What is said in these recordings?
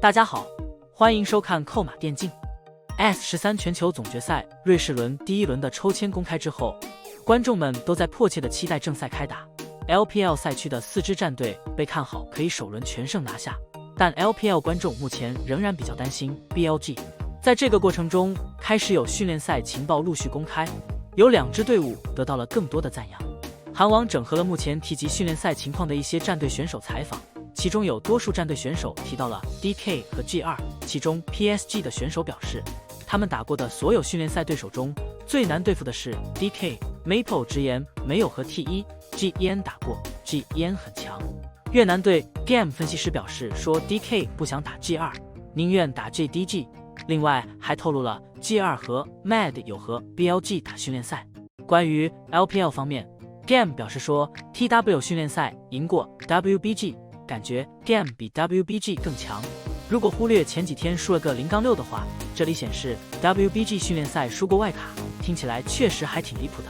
大家好，欢迎收看扣马电竞。S13 全球总决赛瑞士轮第一轮的抽签公开之后，观众们都在迫切地期待正赛开打。LPL 赛区的4支战队被看好可以首轮全胜拿下，但 LPL 观众目前仍然比较担心 BLG。在这个过程中，开始有训练赛情报陆续公开，有2支队伍得到了更多的赞扬。韩网整合了目前提及训练赛情况的一些战队选手采访，其中有多数战队选手提到了 DK 和 G2， 其中 PSG 的选手表示，他们打过的所有训练赛对手中最难对付的是 DK。Maple 直言没有和 T1、GEN 打过 ，GEN 很强。越南队 Game 分析师表示说 DK 不想打 G2， 宁愿打 JDG。另外还透露了 G2 和 MAD 有和 BLG 打训练赛。关于 LPL 方面 ，Game 表示说 TW 训练赛赢过 WBG， 感觉 Game 比 WBG 更强。如果忽略前几天输了个0-6的话，这里显示 WBG 训练赛输过外卡，听起来确实还挺离谱的。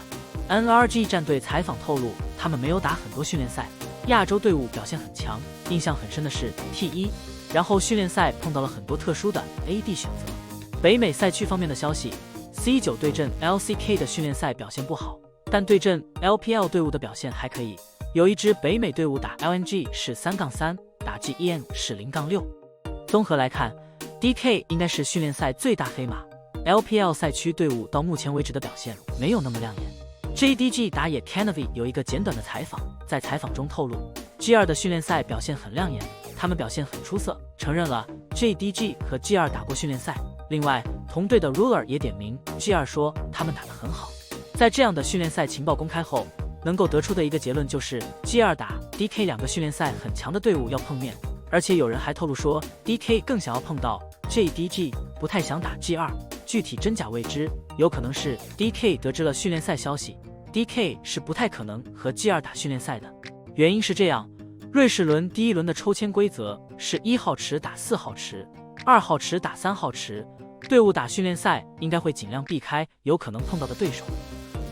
NRG 战队采访透露，他们没有打很多训练赛，亚洲队伍表现很强，印象很深的是 T1， 然后训练赛碰到了很多特殊的 AD 选择。北美赛区方面的消息 ，C9 对阵 LCK 的训练赛表现不好，但对阵 LPL 队伍的表现还可以。有一支北美队伍打 LNG 是3-3，打 GEN 是0-6。综合来看 ，DK 应该是训练赛最大黑马。LPL 赛区队伍到目前为止的表现没有那么亮眼。JDG 打野 Canavy 有一个简短的采访，在采访中透露 ，G2 的训练赛表现很亮眼，他们表现很出色，承认了 JDG 和 G2 打过训练赛。另外，同队的 Ruler 也点名 G2 说他们打得很好。在这样的训练赛情报公开后，能够得出的一个结论就是 G2 打 DK 2个训练赛很强的队伍要碰面，而且有人还透露说 DK 更想要碰到 JDG， 不太想打 G2。具体真假未知，有可能是 DK 得知了训练赛消息 ，DK 是不太可能和 G2 打训练赛的。原因是这样，瑞士轮第一轮的抽签规则是1号池打4号池，2号池打3号池，队伍打训练赛应该会尽量避开有可能碰到的对手。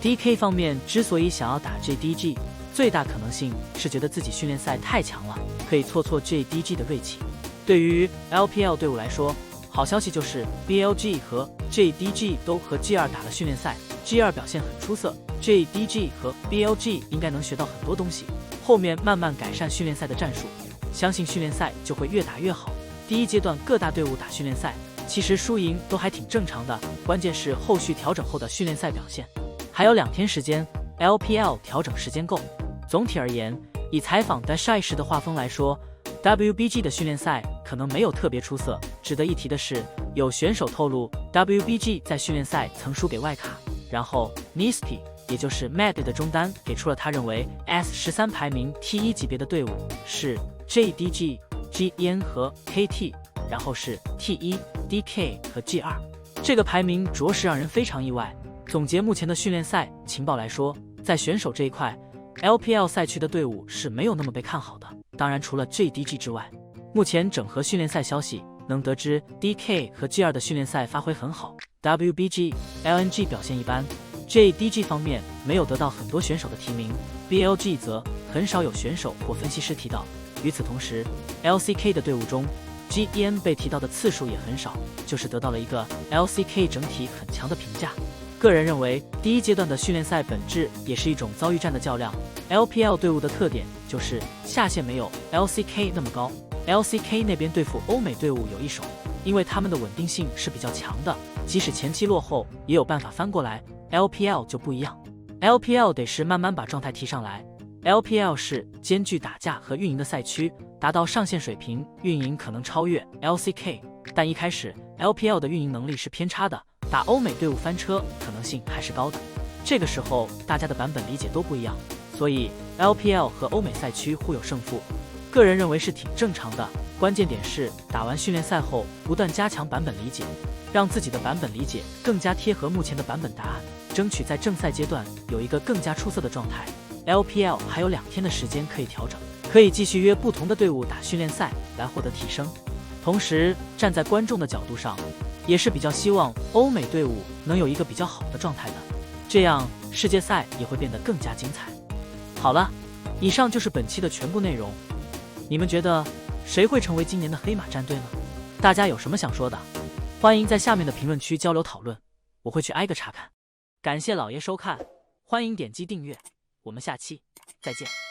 DK 方面之所以想要打 JDG， 最大可能性是觉得自己训练赛太强了，可以挫 JDG 的锐气。对于 LPL 队伍来说，好消息就是 BLG 和 JDG 都和 G2 打了训练赛 ，G2 表现很出色 ，JDG 和 BLG 应该能学到很多东西，后面慢慢改善训练赛的战术，相信训练赛就会越打越好。第一阶段各大队伍打训练赛，其实输赢都还挺正常的，关键是后续调整后的训练赛表现。还有2天时间 ，LPL 调整时间够。总体而言，以采访的赛时的画风来说，WBG 的训练赛可能没有特别出色。值得一提的是，有选手透露 WBG 在训练赛曾输给外卡，然后 Nispi 也就是 MAD 的中单给出了他认为 S13 排名 T1 级别的队伍是 JDG、GEN 和 KT， 然后是 T1、DK 和 G2， 这个排名着实让人非常意外。总结目前的训练赛情报来说，在选手这一块 LPL 赛区的队伍是没有那么被看好的。当然，除了 JDG 之外，目前整合训练赛消息能得知 DK 和 G2 的训练赛发挥很好 ，WBG、LNG 表现一般 ，JDG 方面没有得到很多选手的提名 ，BLG 则很少有选手或分析师提到。与此同时 ，LCK 的队伍中 GEN 被提到的次数也很少，就是得到了一个 LCK 整体很强的评价。个人认为，第一阶段的训练赛本质也是一种遭遇战的较量。LPL 队伍的特点就是下限没有 LCK 那么高 ，LCK 那边对付欧美队伍有一手，因为他们的稳定性是比较强的，即使前期落后也有办法翻过来。LPL 就不一样 ，LPL 得是慢慢把状态提上来。LPL 是兼具打架和运营的赛区，达到上限水平，运营可能超越 LCK， 但一开始 LPL 的运营能力是偏差的。打欧美队伍翻车可能性还是高的，这个时候大家的版本理解都不一样，所以 LPL 和欧美赛区互有胜负，个人认为是挺正常的。关键点是打完训练赛后不断加强版本理解，让自己的版本理解更加贴合目前的版本答案，争取在正赛阶段有一个更加出色的状态。LPL 还有2天的时间可以调整，可以继续约不同的队伍打训练赛来获得提升。同时站在观众的角度上，也是比较希望欧美队伍能有一个比较好的状态的，这样世界赛也会变得更加精彩。好了，以上就是本期的全部内容，你们觉得谁会成为今年的黑马战队呢？大家有什么想说的，欢迎在下面的评论区交流讨论，我会去挨个查看。感谢老爷收看，欢迎点击订阅，我们下期再见。